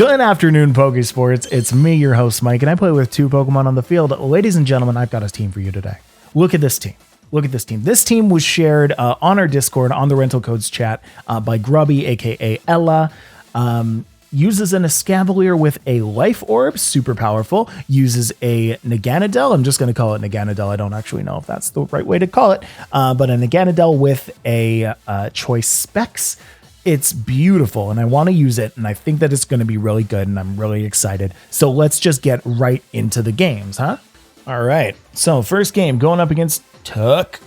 Good afternoon, Pokésports. It's me, your host, Mike, and I play with two Pokemon on the field. Ladies and gentlemen, I've got a team for you today. Look at this team. Look at this team. This team was shared on our Discord, on the Rental Codes chat, by Grubby, aka Ella. Uses an Escavalier with a Life Orb, super powerful. Uses a Naganadel. I'm just going to call it Naganadel. I don't actually know if that's the right way to call it. But a Naganadel with a Choice Specs. It's beautiful, and I want to use it, and I think that it's going to be really good, and I'm really excited. So let's just get right into the games, huh? All right. So first game, going up against Tuck.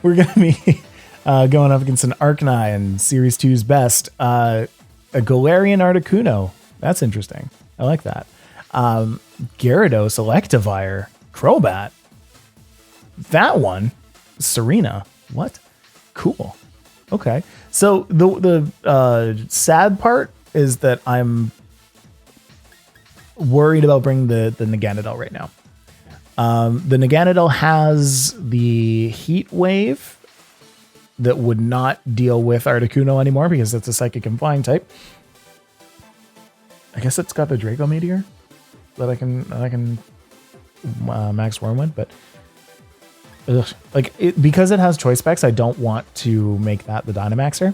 We're going to be going up against an Arcanine, Series 2's best. A Galarian Articuno. That's interesting. I like that. Gyarados, Electivire, Crobat. That one, Tsareena. What? Cool. Okay. So the sad part is that I'm worried about bringing the Naganadel right now. The Naganadel has the Heat Wave that would not deal with Articuno anymore because it's a Psychic and Flying type. I guess it's got the Draco Meteor that I can max Worm with, but because it has Choice Specs, I don't want to make that the Dynamaxer.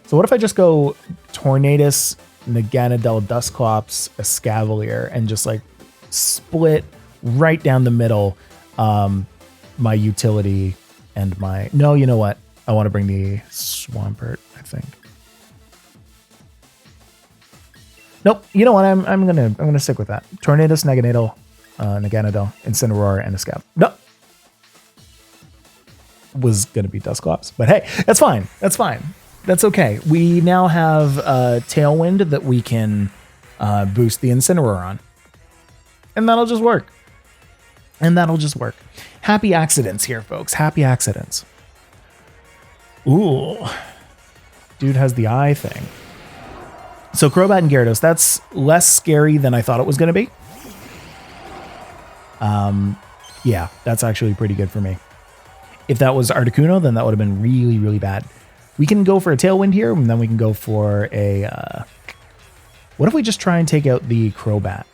So what if I just go Tornadus, Naganadel, Dusclops, Escavalier, and just like split right down the middle my utility and my... No, you know what? I want to bring the Swampert, I think. Nope. You know what? I'm gonna stick with that. Tornadus, Naganadel, Incineroar, and Escav. No. Was gonna be Dusclops, but hey, that's fine. That's fine. That's okay. We now have Tailwind that we can boost the Incineroar on, and that'll just work. Happy accidents here, folks. Happy accidents. Ooh, dude has the eye thing. So Crobat and Gyarados, that's less scary than I thought it was gonna be. Yeah, that's actually pretty good for me. If that was Articuno, then that would have been really, really bad. We can go for a Tailwind here, and then we can go for a... what if we just try and take out the Crobat?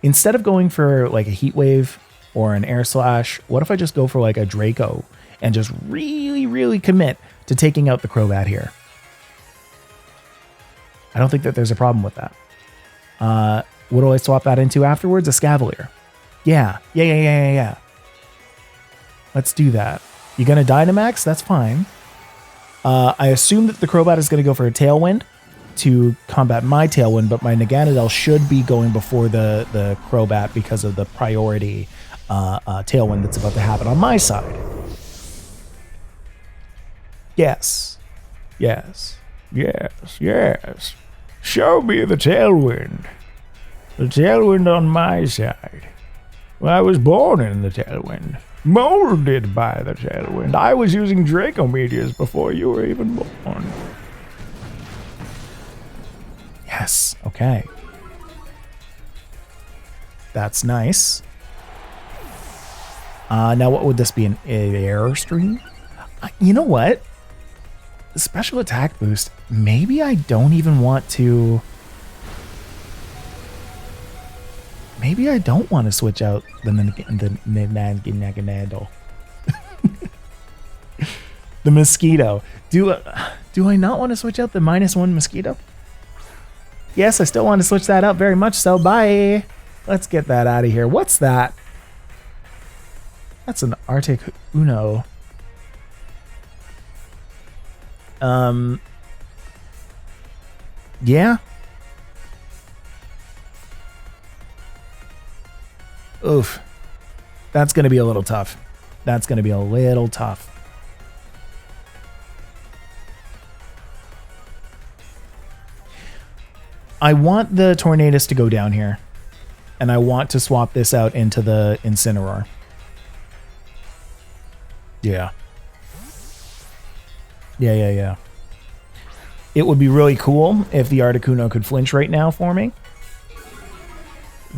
Instead of going for like a Heat Wave or an Air Slash, what if I just go for like a Draco and just really, really commit to taking out the Crobat here? I don't think that there's a problem with that. What do I swap that into afterwards? A Escavalier. Yeah. Let's do that. You're going to Dynamax? That's fine. I assume that the Crobat is going to go for a Tailwind to combat my Tailwind, but my Naganadel should be going before the Crobat because of the priority Tailwind that's about to happen on my side. Yes. Show me the Tailwind. The Tailwind on my side. Well, I was born in the Tailwind. Molded by the Tailwind. I was using Draco Meteors before you were even born. Yes, okay. That's nice. Now what would this be, an Airstream? You know what? Special attack boost. Maybe I don't even want to... Maybe I don't want to switch out the Naganadel. The Mosquito. Do I not want to switch out the -1 Mosquito? Yes, I still want to switch that out very much so. Bye. Let's get that out of here. What's that? That's an Articuno. Yeah. Oof. That's going to be a little tough. I want the Tornadus to go down here. And I want to swap this out into the Incineroar. Yeah. It would be really cool if the Articuno could flinch right now for me.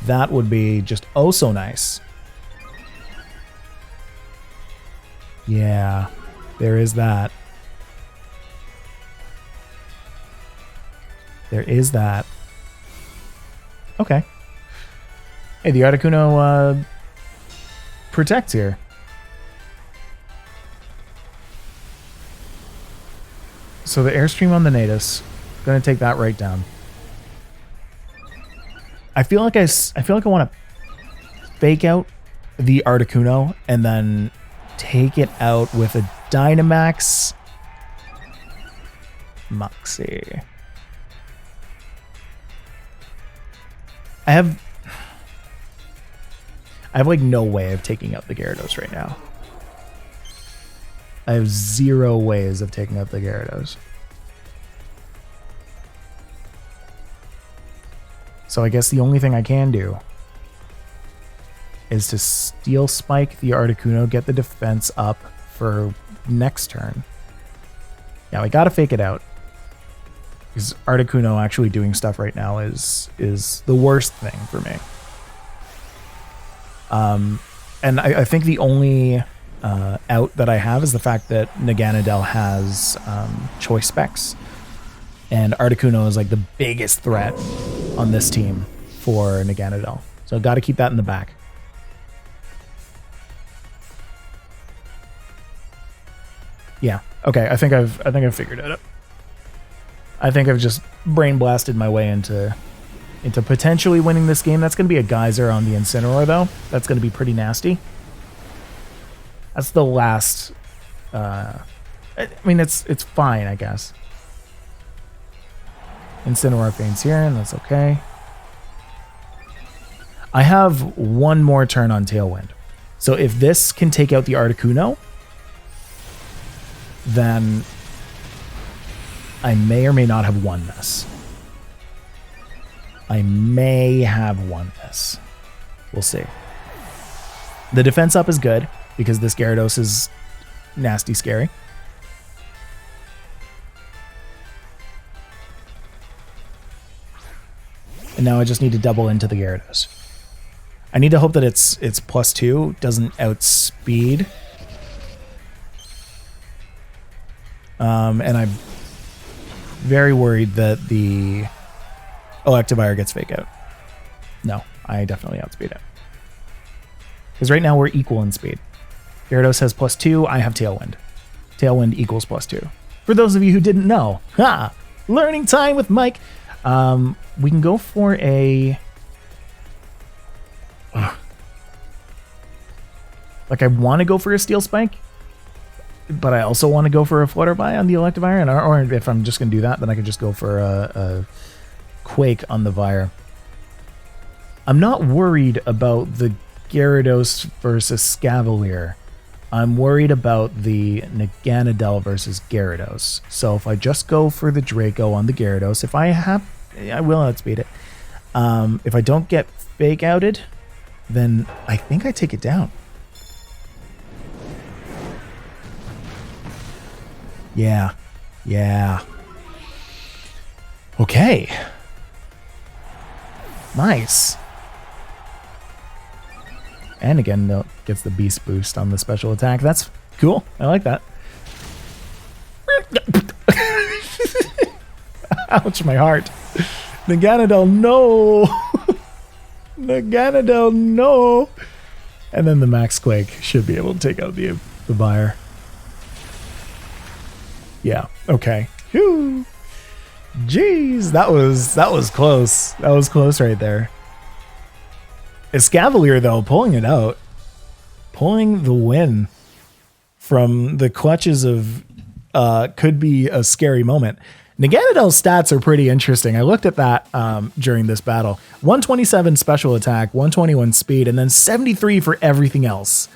That would be just oh so nice. Yeah, there is that. There is that. Okay. Hey, the Articuno protects here. So the Airstream on the Natus, gonna take that right down. I feel like I want to fake out the Articuno and then take it out with a Dynamax Moxie. I have like no way of taking out the Gyarados right now. I have 0 ways of taking out the Gyarados. So I guess the only thing I can do is to Steel Spike the Articuno, get the defense up for next turn. Yeah, I gotta fake it out. Because Articuno actually doing stuff right now is the worst thing for me. And I think the only out that I have is the fact that Naganadel has choice specs. And Articuno is like the biggest threat on this team for Naganadel. So I've got to keep that in the back. Yeah. Okay. I think I've figured it out. I think I've just brain blasted my way into potentially winning this game. That's going to be a geyser on the Incineroar though. That's going to be pretty nasty. That's the last. I mean, it's fine, I guess. Incineroar faints here, and that's okay. I have one more turn on Tailwind. So if this can take out the Articuno, then I may or may not have won this. I may have won this. We'll see. The defense up is good because this Gyarados is nasty scary. And now I just need to double into the Gyarados. I need to hope that it's +2, doesn't outspeed. And I'm very worried that the Electivire gets fake out. No, I definitely outspeed it. Because right now we're equal in speed. Gyarados has +2, I have Tailwind. Tailwind equals +2. For those of you who didn't know, ha! Learning time with Mike. We can go for a... Like, I want to go for a Steel Spike, but I also want to go for a Flutterby on the Electivire, and or if I'm just going to do that, then I could just go for a Quake on the Vire. I'm not worried about the Gyarados versus Scavalier. I'm worried about the Naganadel versus Gyarados. So if I just go for the Draco on the Gyarados, if I have... I will outspeed it. If I don't get fake outed, then I think I take it down. Yeah. Yeah. Okay. Nice. And again, gets the Beast Boost on the special attack. That's cool. I like that. Ouch, my heart. Naganadel, no. Naganadel, no. And then the Max Quake should be able to take out the Vire. Yeah, okay. Whew. Jeez, that was close. That was close right there. ESCAVALIER, though, pulling it out. Pulling the win from the clutches of could be a scary moment. Naganadel's stats are pretty interesting. I looked at that during this battle. 127 special attack, 121 speed, and then 73 for everything else.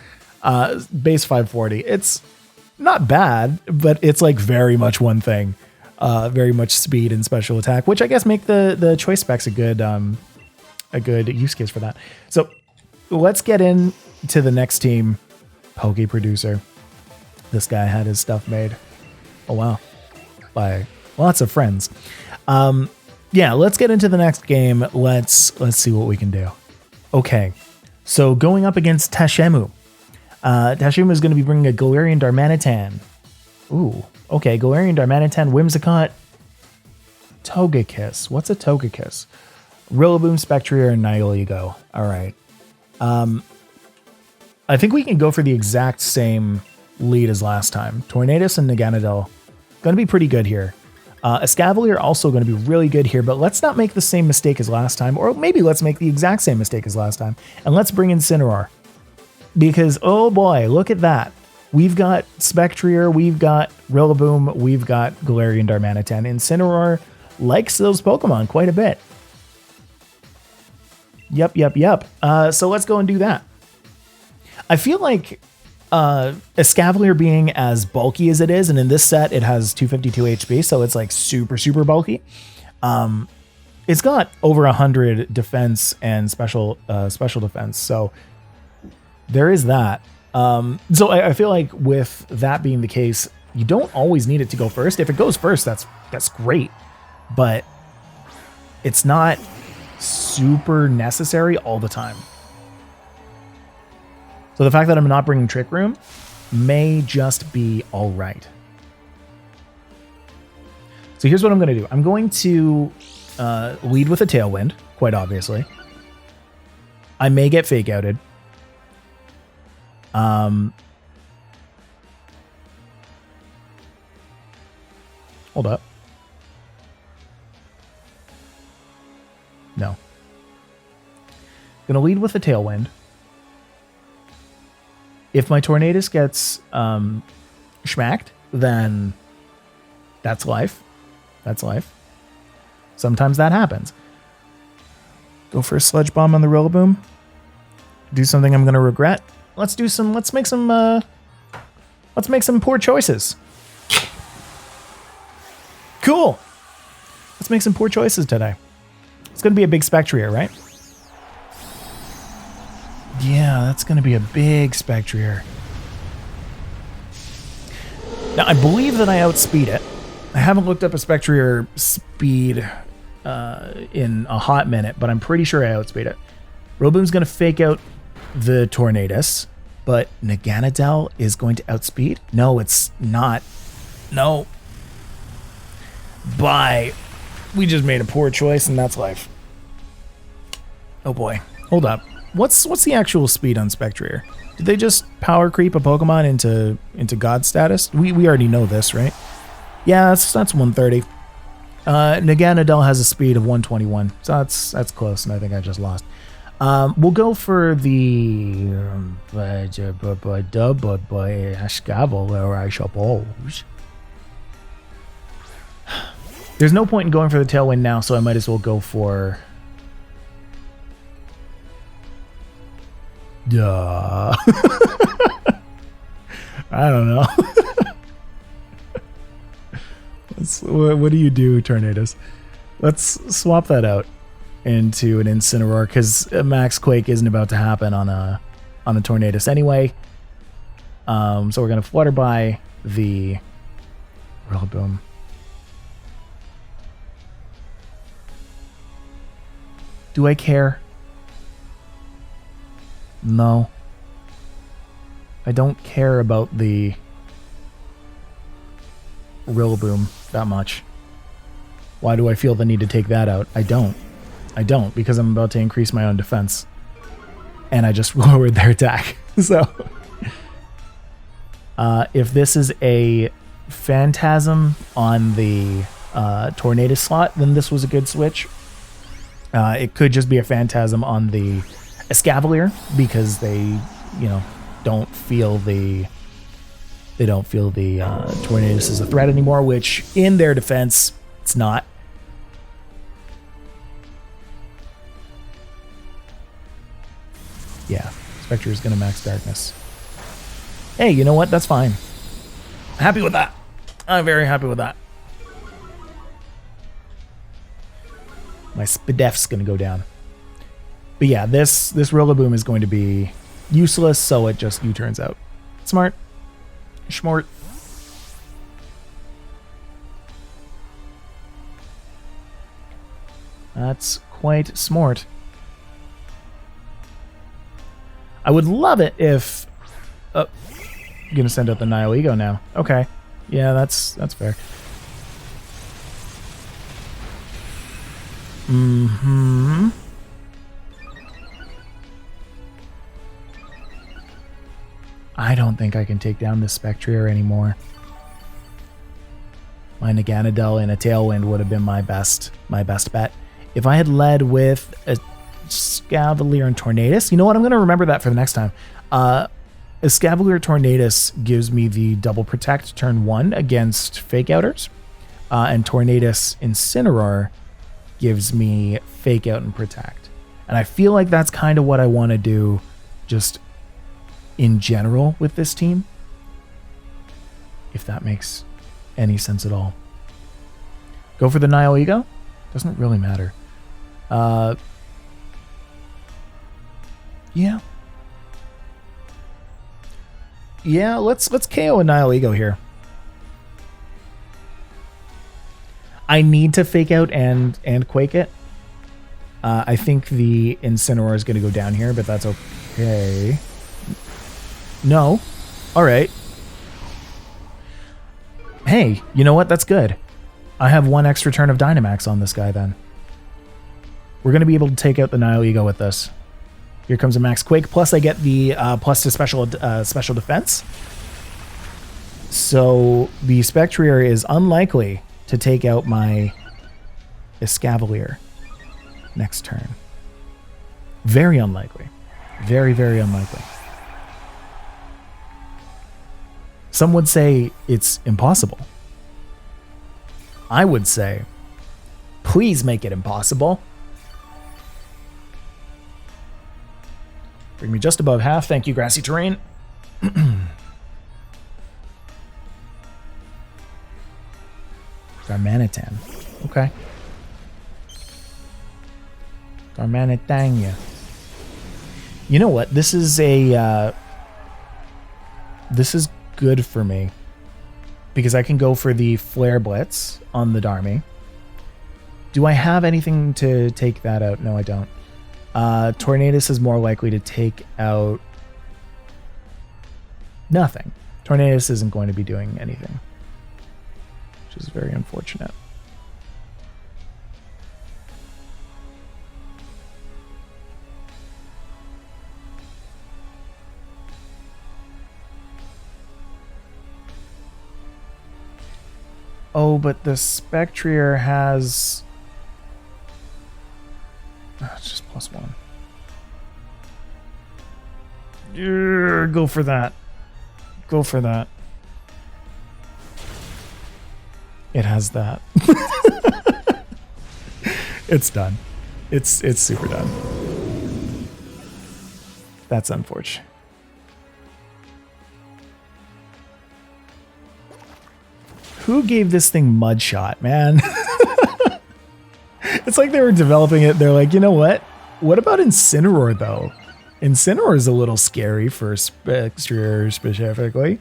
Base 540. It's not bad, but it's like very much one thing. Very much speed and special attack, which I guess make the choice specs a good use case for that. So let's get into the next team. Poke Producer. This guy had his stuff made. Oh wow. By lots of friends. Yeah, let's get into the next game. Let's see what we can do. Okay. So going up against Tashemu. Tashemu is going to be bringing a Galarian Darmanitan. Ooh. Okay, Galarian Darmanitan, Whimsicott, Togekiss. What's a Togekiss? Rillaboom, Spectrier, and Nihilego. All right. I think we can go for the exact same lead as last time. Tornadus and Naganadel going to be pretty good here. ESCAVALIER also going to be really good here, but let's not make the same mistake as last time, or maybe let's make the exact same mistake as last time, and let's bring in Incineroar. Because, oh boy, look at that. We've got Spectrier, we've got Rillaboom, we've got Galarian Darmanitan. Incineroar likes those Pokemon quite a bit. Yep. So let's go and do that. I feel like ESCAVALIER being as bulky as it is, and in this set it has 252 HP, so it's like super bulky. It's got over 100 defense and special defense, so there is that. So I feel like with that being the case, you don't always need it to go first. If it goes first, that's great, but it's not super necessary all the time. So the fact that I'm not bringing Trick Room may just be all right. So here's what I'm going to do. I'm going to lead with a Tailwind, quite obviously. I may get Fake Outed. Hold up. No. Going to lead with a Tailwind. If my Tornadus gets schmacked, then that's life. That's life. Sometimes that happens. Go for a Sludge Bomb on the Rillaboom. Do something I'm going to regret. Let's make some poor choices. Cool. Let's make some poor choices today. It's going to be a big Spectrier, right? Yeah, that's going to be a big Spectrier. Now, I believe that I outspeed it. I haven't looked up a Spectrier speed in a hot minute, but I'm pretty sure I outspeed it. Rillaboom's going to fake out the Tornadus, but Naganadel is going to outspeed? No, it's not. No. Bye. We just made a poor choice, and that's life. Oh boy. Hold up. What's the actual speed on Spectrier? Did they just power creep a Pokemon into God status? We already know this, right? Yeah, that's 130. Naganadel has a speed of 121, so that's close, and I think I just lost. We'll go for the ESCAVALIER, I suppose. There's no point in going for the Tailwind now, so I might as well go for... Duh. I don't know. What do you do, Tornadus? Let's swap that out into an Incineroar, because Max Quake isn't about to happen on a Tornadus anyway. So we're gonna Flutter by the Rillaboom. Do I care? No. I don't care about the Rillaboom that much. Why do I feel the need to take that out? I don't, because I'm about to increase my own defense. And I just lowered their attack. So, if this is a Phantasm on the Tornadus slot, then this was a good switch. It could just be a Phantasm on the ESCAVALIER, because they, don't feel the Tornadus as a threat anymore, which in their defense, it's not. Yeah, Spectre is going to max Darkness. Hey, you know what? That's fine. Happy with that. I'm very happy with that. My Spidef's going to go down. But yeah, this Rillaboom is going to be useless, so it just U-turns out. Smart. Schmort. That's quite smart. I would love it if... Oh, I'm going to send out the Nihilego now. Okay. Yeah, that's fair. Mm-hmm. I don't think I can take down this Spectrier anymore. My Naganadel and a Tailwind would have been my best bet. If I had led with a Escavalier and Tornadus, you know what? I'm going to remember that for the next time. Escavalier Tornadus gives me the double protect turn 1 against Fake Outers. And Tornadus Incineroar gives me Fake Out and Protect. And I feel like that's kind of what I want to do just in general with this team. If that makes any sense at all. Go for the Nihilego? Doesn't really matter. Yeah. Yeah, let's KO a Nihilego here. I need to Fake Out and Quake it. I think the Incineroar is going to go down here, but that's okay. No. All right. Hey, you know what? That's good. I have 1 extra turn of Dynamax on this guy then. We're going to be able to take out the Nihilego with this. Here comes a Max Quake, plus I get the plus to special defense. So the Spectrier is unlikely to take out my Escavalier next turn. Very unlikely. Very, very unlikely. Some would say it's impossible. I would say, please make it impossible. Bring me just above half. Thank you, Grassy Terrain. Darmanitan. Okay. Darmanitan. You know what? This is a... this is good for me. Because I can go for the Flare Blitz on the Darmy. Do I have anything to take that out? No, I don't. Tornadus is more likely to take out nothing. Tornadus isn't going to be doing anything, which is very unfortunate. Oh, but the Spectrier has... Oh, it's just +1. Yeah, go for that. Go for that. It has that. It's done. It's super done. That's unfortunate. Who gave this thing Mudshot, man? It's like they were developing it. They're like, you know what? What about Incineroar, though? Incineroar is a little scary for Spectrier specifically.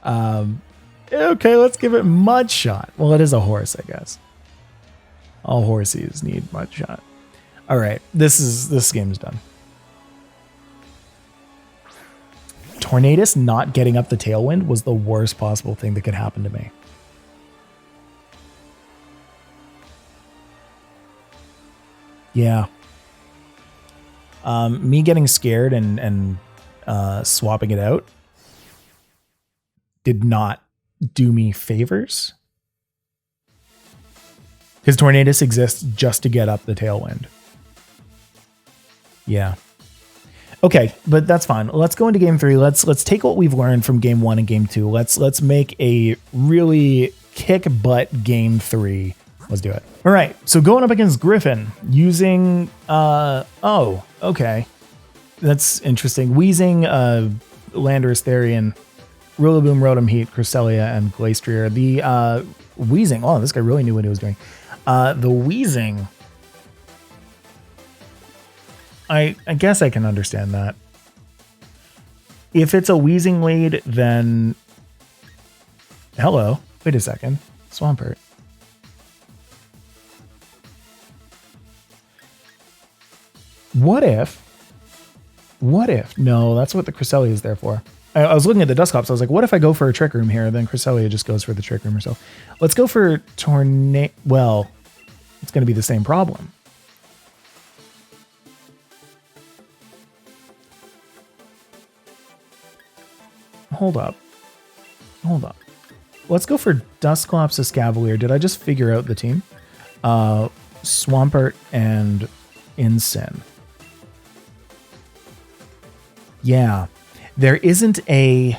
Okay, let's give it Mudshot. Well, it is a horse, I guess. All horsies need Mudshot. All right, this game's done. Tornadus not getting up the Tailwind was the worst possible thing that could happen to me. Yeah. Me getting scared and swapping it out did not do me favors. Because Tornadus exists just to get up the Tailwind. Yeah. Okay, but that's fine. Let's go into game 3. Let's take what we've learned from game 1 and game 2. Let's make a really kick butt game 3. Let's do it. All right, so going up against Griffin using, oh, okay. That's interesting. Weezing, Landorus-T, Rillaboom, Rotom-H, Cresselia, and Glastrier. The Weezing, oh, this guy really knew what he was doing. The Weezing, I guess I can understand that. If it's a Weezing lead, then... Hello, wait a second. Swampert. What if, no, that's what the Cresselia is there for. I was looking at the Dusclops. I was like, what if I go for a Trick Room here? Then Cresselia just goes for the Trick Room herself. Let's go for Well, it's going to be the same problem. hold up. Hold up. Let's go for Dusclops, Escavalier. Did I just figure out the team? Swampert and Incin. Yeah. There isn't a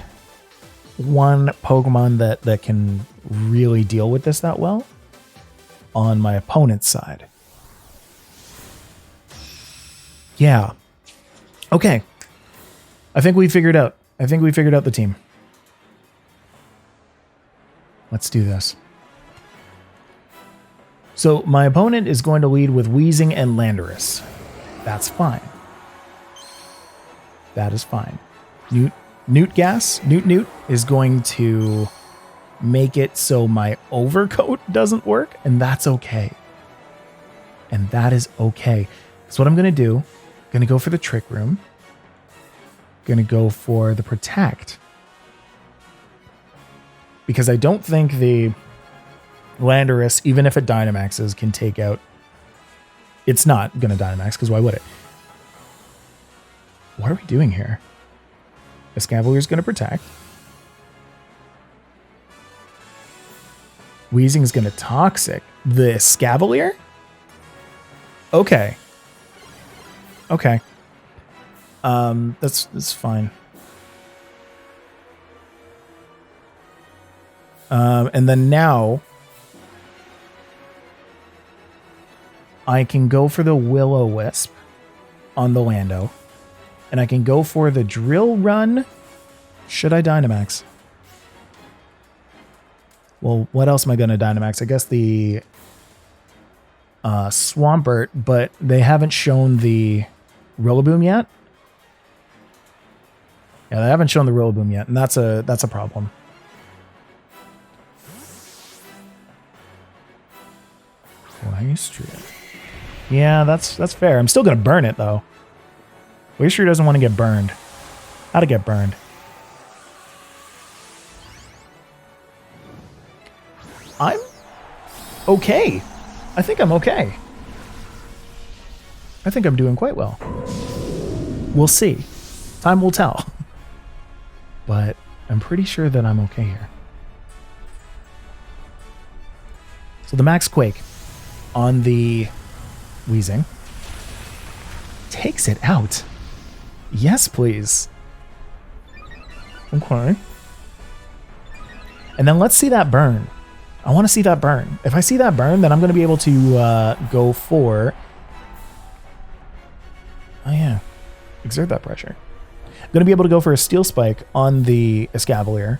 one Pokemon that can really deal with this that well on my opponent's side. Yeah. Okay. I think we figured out. I think we figured out the team. Let's do this. So my opponent is going to lead with Weezing and Landorus. That's fine. That is fine. Newt is going to make it so my overcoat doesn't work, and that's okay. And that is okay. So what I'm going to do, going to go for the Trick Room. Going to go for the Protect. Because I don't think the Landorus, even if it Dynamaxes, can take out... It's not going to Dynamax, because why would it? What are we doing here? Escavalier's going to Protect. Weezing is going to Toxic. The Escavalier? Okay. Okay. That's fine. And then now I can go for the Will-O-Wisp on the Lando, and I can go for the Drill Run. Should I Dynamax? Well, what else am I going to Dynamax? I guess the Swampert, but they haven't shown the Rillaboom yet. Yeah, they haven't shown the Rillaboom yet, and that's a problem. Glastrier. Yeah, that's fair. I'm still gonna burn it though. Glastrier doesn't want to get burned. How to get burned? I'm okay. I think I'm okay. I think I'm doing quite well. We'll see. Time will tell. But I'm pretty sure that I'm okay here. So the Max Quake on the Weezing takes it out. Yes, please. Okay. And then let's see that burn. I want to see that burn. If I see that burn, then I'm going to be able to go for... Oh, yeah. Exert that pressure. I'm going to be able to go for a Steel Spike on the Escavalier.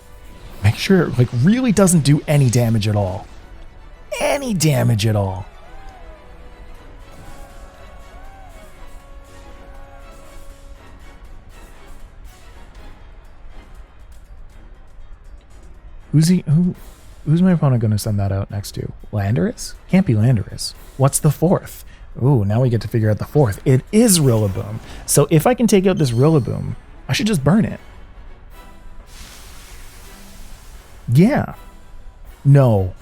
Make sure it really doesn't do any damage at all. Any damage at all. Who's my opponent going to send that out next to? Landorus? Can't be Landorus. What's the fourth? Ooh, now we get to figure out the fourth. It is Rillaboom. So if I can take out this Rillaboom, I should just burn it. Yeah. No,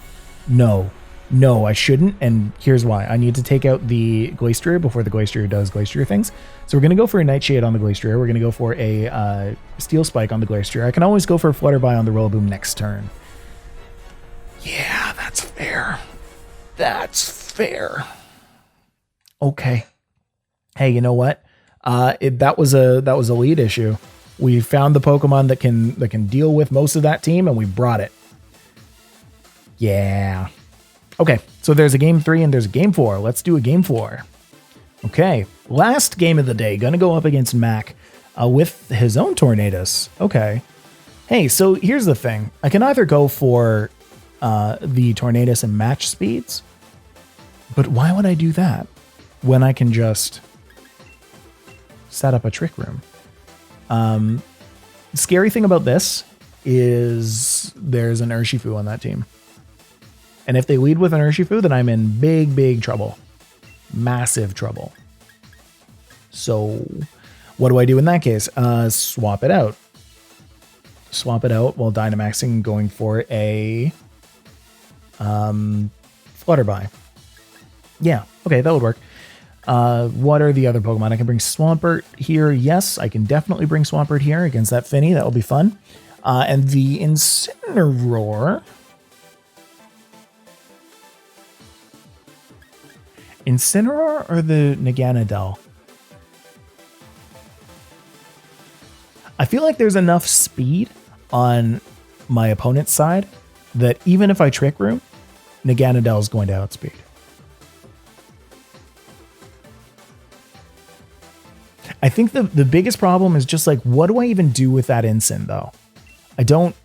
I shouldn't. And here's why. I need to take out the Glastrier before the Glastrier does Glastrier things. So we're going to go for a Nightshade on the Glastrier. We're going to go for a Steel Spike on the Glastrier. I can always go for a Flutterby on the Rillaboom next turn. Yeah, that's fair. That's fair. Okay. Hey, you know what? That was a lead issue. We found the Pokemon that can deal with most of that team, and we brought it. Yeah. Okay, so there's a game 3 and there's a game 4. Let's do a game 4. Okay, last game of the day. Gonna go up against Mac with his own Tornadus. Okay. Hey, so here's the thing. I can either go for the Tornadus and match speeds, but why would I do that when I can just set up a Trick Room? The scary thing about this is there's an Urshifu on that team. And if they lead with an Urshifu, then I'm in big trouble. Massive trouble. So what do I do in that case? Swap it out. Swap it out while Dynamaxing, going for a Flutterby. Yeah, okay, that would work. What are the other Pokemon? I can bring Swampert here. Yes, I can definitely bring Swampert here against that Fini. That will be fun. And the Incineroar. Incineroar or the Naganadel? I feel like there's enough speed on my opponent's side that even if I Trick Room, Naganadel is going to outspeed. I think the biggest problem is just like, what do I even do with that Incin though? I don't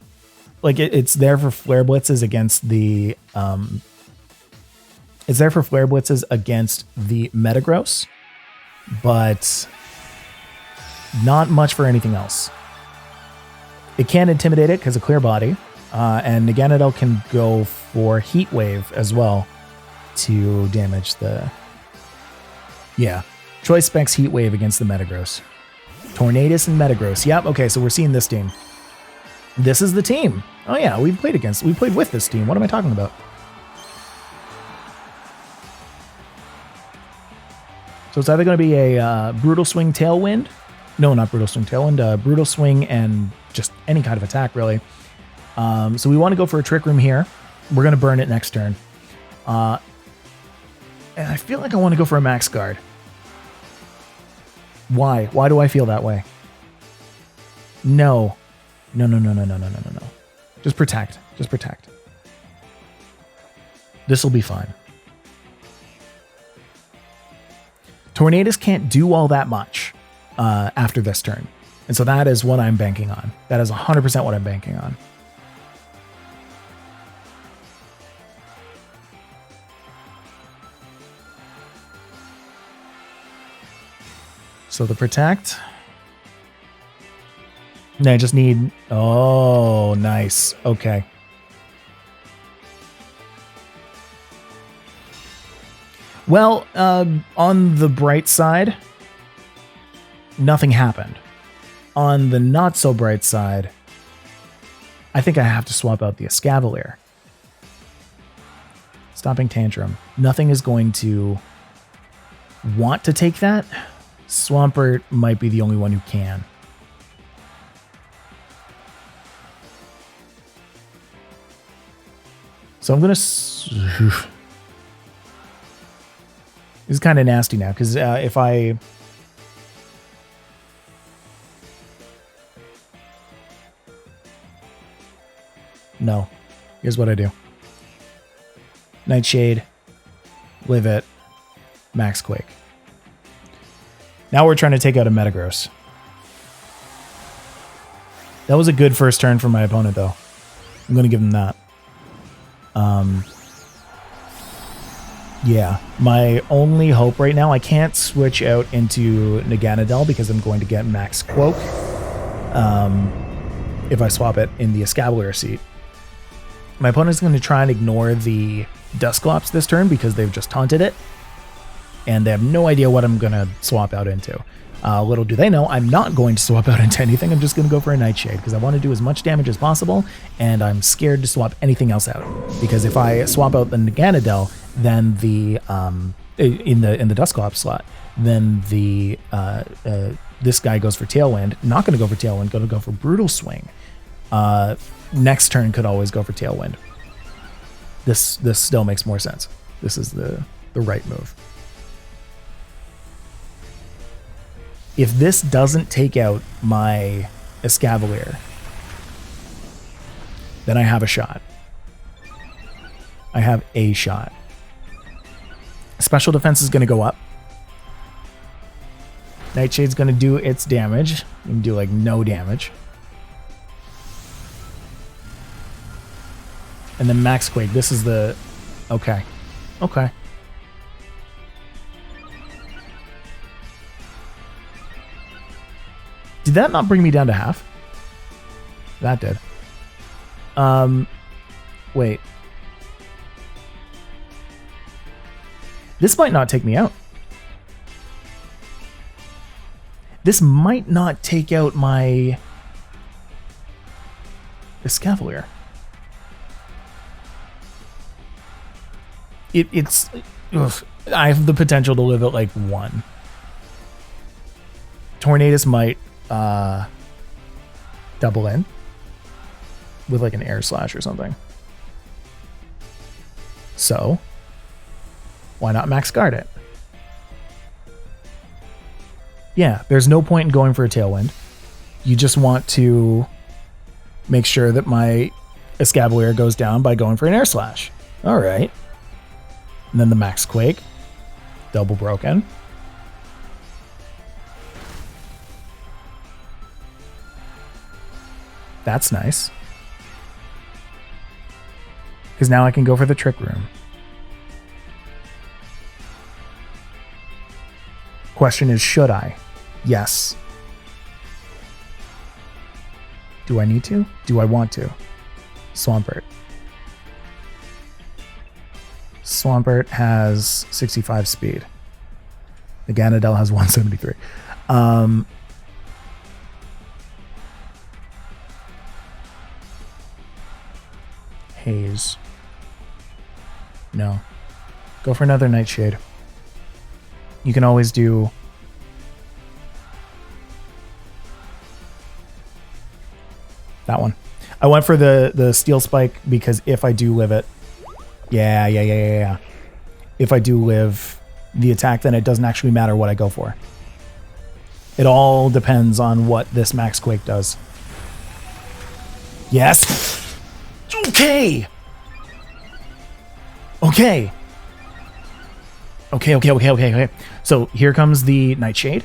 like it. It's there for Flare Blitzes against the Metagross, but not much for anything else. It can intimidate it because of Clear Body, and Naganadel can go for Heat Wave as well to damage the... Yeah, Choice Specs Heat Wave against the Metagross. Tornadus and Metagross. Yep, okay, so we're seeing this team. This is the team. Oh yeah, we played with this team. What am I talking about? So it's either going to be a Brutal Swing Tailwind. No, not Brutal Swing Tailwind. Brutal Swing and just any kind of attack, really. So we want to go for a Trick Room here. We're going to burn it next turn. And I feel like I want to go for a Max Guard. Why? Why do I feel that way? No. No. Just protect. Just protect. This will be fine. Tornadus can't do all that much after this turn. And so that is what I'm banking on. That is 100% what I'm banking on. So the protect. And I just need... Oh, nice. Okay. Well, on the bright side, nothing happened. On the not so bright side, I think I have to swap out the ESCAVALIER. Stopping Tantrum. Nothing is going to want to take that. Swampert might be the only one who can. So I'm going to... This is kind of nasty now, because if I... No. Here's what I do. Nightshade. Live it. Max Quake. Now we're trying to take out a Metagross. That was a good first turn for my opponent, though. I'm going to give him that. Yeah, my only hope right now, I can't switch out into Naganadel because I'm going to get Max Quoke if I swap it in the ESCAVALIER seat. My opponent's going to try and ignore the Dusclops this turn because they've just taunted it, and they have no idea what I'm going to swap out into. Little do they know, I'm not going to swap out into anything. I'm just going to go for a Nightshade because I want to do as much damage as possible, and I'm scared to swap anything else out. Because if I swap out the Naganadel, then the in the Dusclops slot, then the this guy goes for Tailwind. Not going to go for Tailwind. Going to go for Brutal Swing. Next turn could always go for Tailwind. This still makes more sense. This is the right move. If this doesn't take out my ESCAVALIER, then I have a shot. I have a shot. Special defense is going to go up. Nightshade's going to do its damage. And do like no damage. And then Max Quake. This is the... Okay. Okay. Did that not bring me down to half? That did. Wait. This might not take me out. This might not take out my ESCAVALIER. It's... Ugh, I have the potential to live at like 1. Tornadus might... double in. with like an air slash or something. So why not max guard it? Yeah, there's no point in going for a Tailwind. You just want to make sure that my Escavalier goes down by going for an air slash. All right. And then the max quake. Double broken. That's nice. Because now I can go for the Trick Room. Question is, should I? Yes. Do I need to? Do I want to? Swampert. Swampert has 65 speed. The Ganadel has 173. Haze. No. Go for another Nightshade. You can always do... that one. I went for the Steel Spike because if I do live it... Yeah. If I do live the attack, then it doesn't actually matter what I go for. It all depends on what this Max Quake does. Yes! Okay! Okay. So here comes the Nightshade.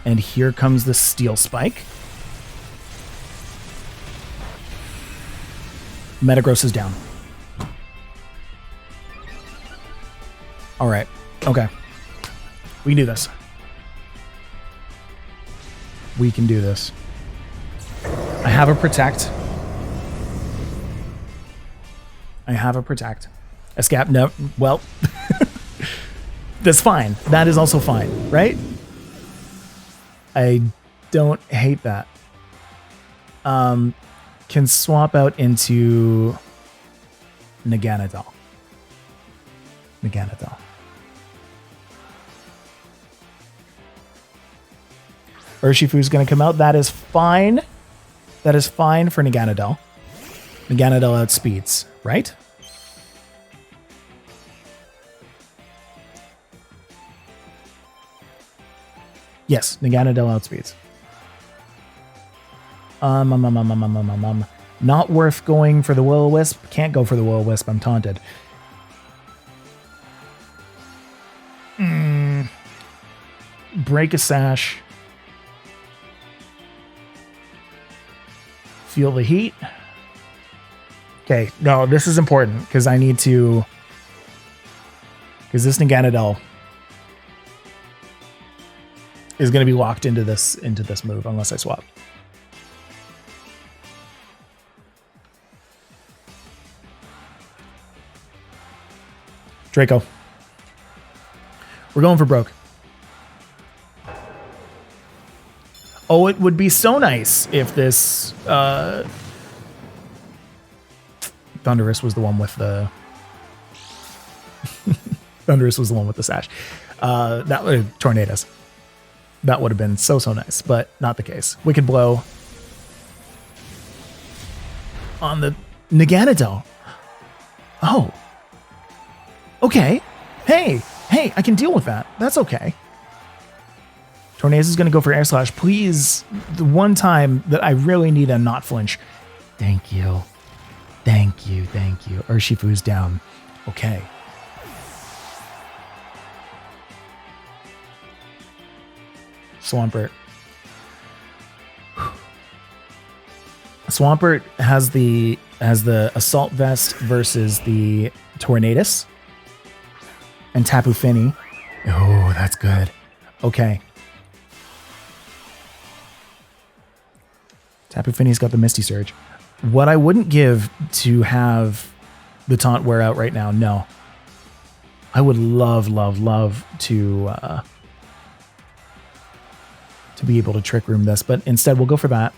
And here comes the Steel Spike. Metagross is down. Alright. Okay. We can do this. We can do this. I have a Protect. Escape, no, well, that's fine. That is also fine, right? I don't hate that. Can swap out into Naganadel. Urshifu's going to come out. That is fine. That is fine for Naganadel. Naganadel outspeeds, right? Yes, Naganadel outspeeds. Not worth going for the Will-O-Wisp. Can't go for the Will-O-Wisp. I'm taunted. Break a Sash. Feel the heat. Okay, no, this is important because I need to... because this Naganadel is going to be locked into this move unless I swap. Draco. We're going for broke. Oh, it would be so nice if this Thundurus was the one with the Thundurus was the one with the sash. That would Tornadoes. That would have been so nice, but not the case. Wicked Blow on the Naganadel. Oh. Okay. Hey, I can deal with that. That's okay. Tornadus is going to go for Air Slash. Please, the one time that I really need a not flinch. Thank you. Urshifu's down. Okay. Swampert. Swampert has the Assault Vest versus the Tornadus. And Tapu Fini. Oh, that's good. Okay. Tapu Fini's got the Misty Surge. What I wouldn't give to have the taunt wear out right now, no. I would love to be able to Trick Room this, but instead we'll go for that.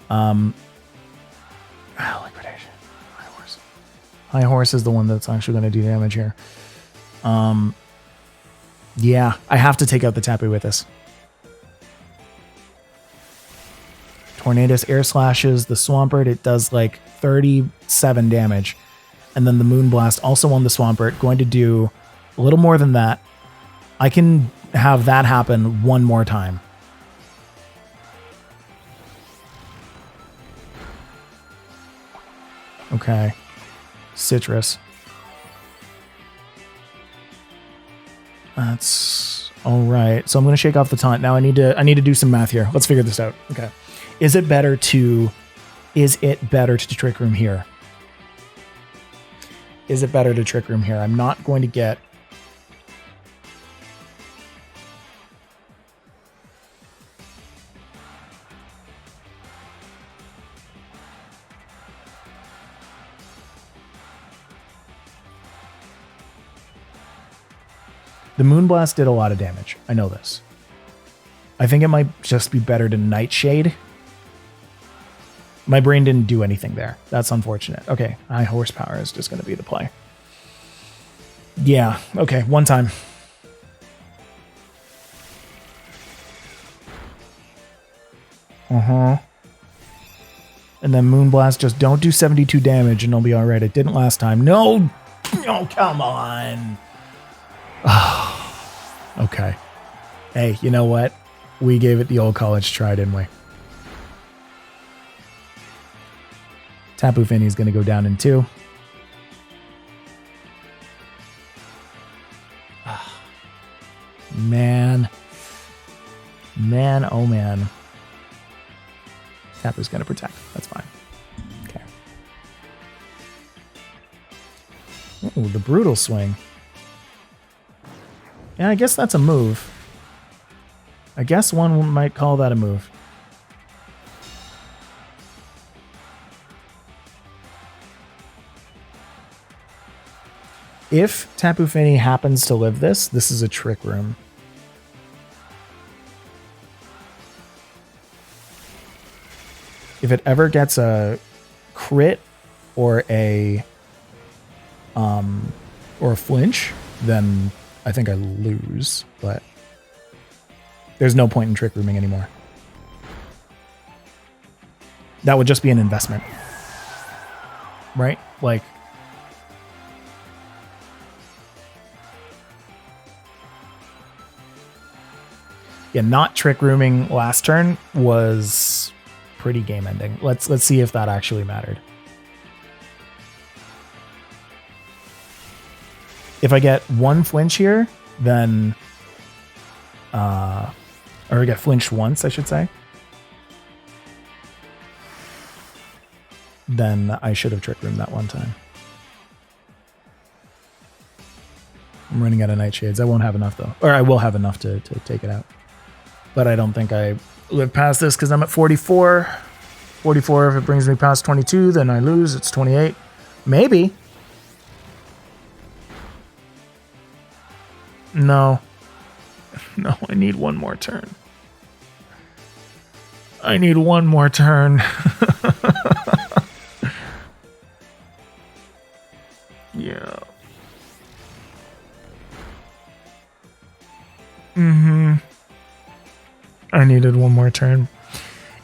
Liquidation. High Horse. High Horse is the one that's actually going to do damage here. Yeah, I have to take out the Tapu with this. Tornadus air slashes the Swampert. It does like 37 damage. And then the Moonblast also on the Swampert, going to do a little more than that. I can have that happen one more time. Okay. Citrus. That's all right. So I'm going to shake off the taunt. Now I need to do some math here. Let's figure this out. Okay. Is it better to Trick Room here? Is it better to Trick Room here? I'm not going to get... The Moonblast did a lot of damage. I know this. I think it might just be better to Nightshade. My brain didn't do anything there. That's unfortunate. Okay, high horsepower is just going to be the play. Yeah, okay, one time. Uh-huh. And then Moonblast, just don't do 72 damage and it'll be all right. It didn't last time. No! Oh, come on! Okay. Hey, you know what? We gave it the old college try, didn't we? Tapu Fini is going to go down in 2. Man. Man, oh man. Tapu's going to protect. That's fine. Okay. Ooh, the Brutal Swing. Yeah, I guess that's a move. I guess one might call that a move. If Tapu Fini happens to live this, this is a Trick Room. If it ever gets a crit or a flinch, then I think I lose, but there's no point in Trick Rooming anymore. That would just be an investment. Right? Like, yeah, not Trick Rooming last turn was pretty game ending. Let's see if that actually mattered. If I get one flinch here, then or I get flinched once, I should say, then I should have Trick Roomed that one time. I'm running out of Nightshades. I won't have enough though. Or I will have enough to take it out. But I don't think I live past this because I'm at 44. 44, if it brings me past 22, then I lose. It's 28. Maybe. No. No, I need one more turn. I need one more turn. Yeah. Mm-hmm. I needed one more turn.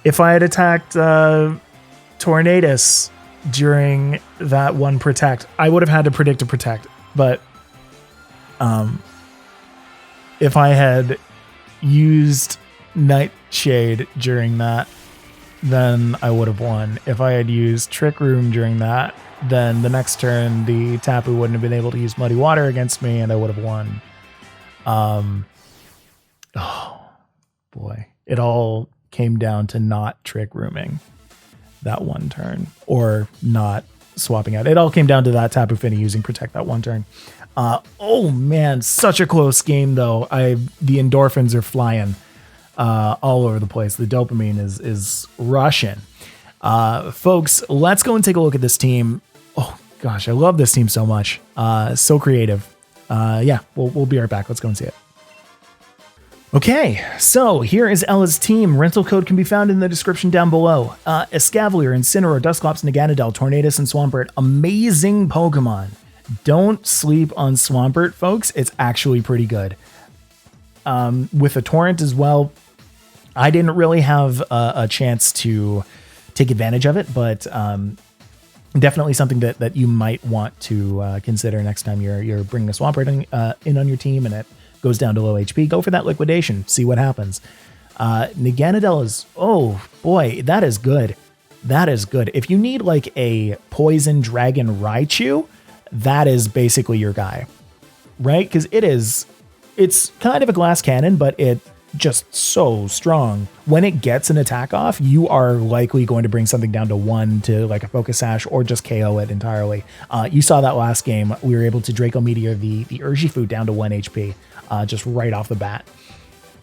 If I had attacked Tornadus during that one protect, I would have had to predict a protect. But if I had used Nightshade during that, then I would have won. If I had used Trick Room during that, then the next turn the Tapu wouldn't have been able to use Muddy Water against me, and I would have won. Oh boy, it all came down to not Trick Rooming that one turn or not swapping out. It all came down to that Tapu Fini using Protect that one turn. Oh man, such a close game though. The endorphins are flying all over the place. The dopamine is rushing. Folks, let's go and take a look at this team. Oh gosh, I love this team so much. So creative. Yeah, we'll be right back. Let's go and see it. Okay, so here is Ella's team. Rental code can be found in the description down below. ESCAVALIER, Incineroar, Dusclops, Naganadel, Tornadus, and Swampert. Amazing Pokemon. Don't sleep on Swampert, folks. It's actually pretty good. With a Torrent as well, I didn't really have a chance to take advantage of it, but definitely something that you might want to consider next time you're bringing a Swampert in on your team and it goes down to low HP. Go for that liquidation. See what happens. Naganadel is, oh boy, that is good. That is good. If you need like a Poison Dragon Raichu, that is basically your guy, right? Because it's kind of a glass cannon, but it just so strong. When it gets an attack off, you are likely going to bring something down to 1 to like a Focus Sash or just KO it entirely. You saw that last game. We were able to Draco Meteor the Urshifu down to 1 HP just right off the bat,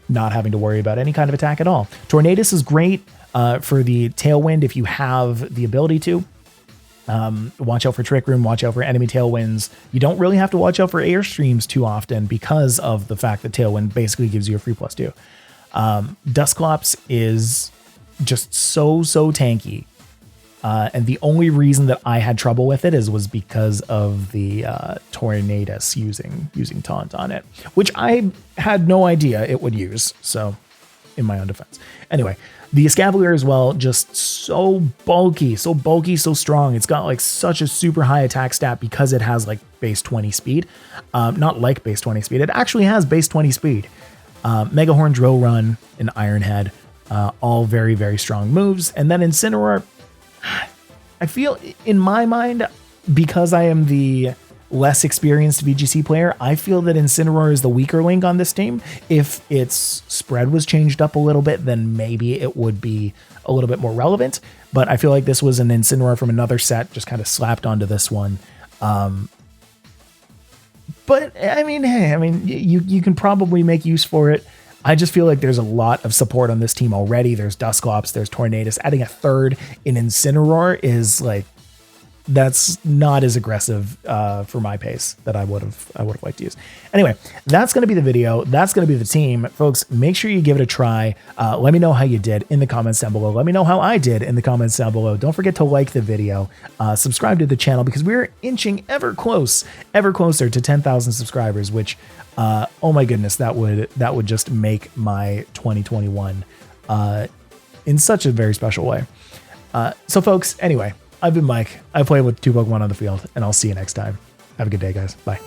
not having to worry about any kind of attack at all. Tornadus is great for the Tailwind if you have the ability to. Watch out for Trick Room, watch out for enemy Tailwinds. You don't really have to watch out for Airstreams too often because of the fact that Tailwind basically gives you a free +2. Dusclops is just so tanky. And the only reason that I had trouble with it was because of the Tornadus using Taunt on it, which I had no idea it would use. So in my own defense. Anyway, the Escavalier as well, just so bulky, so strong. It's got like such a super high attack stat because it has like base 20 speed. Not like base 20 speed. It actually has base 20 speed. Mega Horn, Drill Run, and Iron Head, all very strong moves. And then Incineroar, I feel in my mind, because I am the less experienced VGC player, I feel that Incineroar is the weaker link on this team. If its spread was changed up a little bit, then maybe it would be a little bit more relevant. But I feel like this was an Incineroar from another set, just kind of slapped onto this one. But I mean, hey, you can probably make use for it. I just feel like there's a lot of support on this team already. There's Dusclops, there's Tornadus. Adding a third in Incineroar is like, that's not as aggressive for my pace that I would have liked to use. Anyway, that's going to be the video. That's going to be the team. Folks, make sure you give it a try. Let me know how you did in the comments down below. Let me know how I did in the comments down below. Don't forget to like the video. Subscribe to the channel because we're inching ever closer to 10,000 subscribers, which, oh my goodness, that would just make my 2021 in such a very special way. So folks, anyway, I've been Mike. I play with 2 Pokemon on the field, and I'll see you next time. Have a good day, guys. Bye.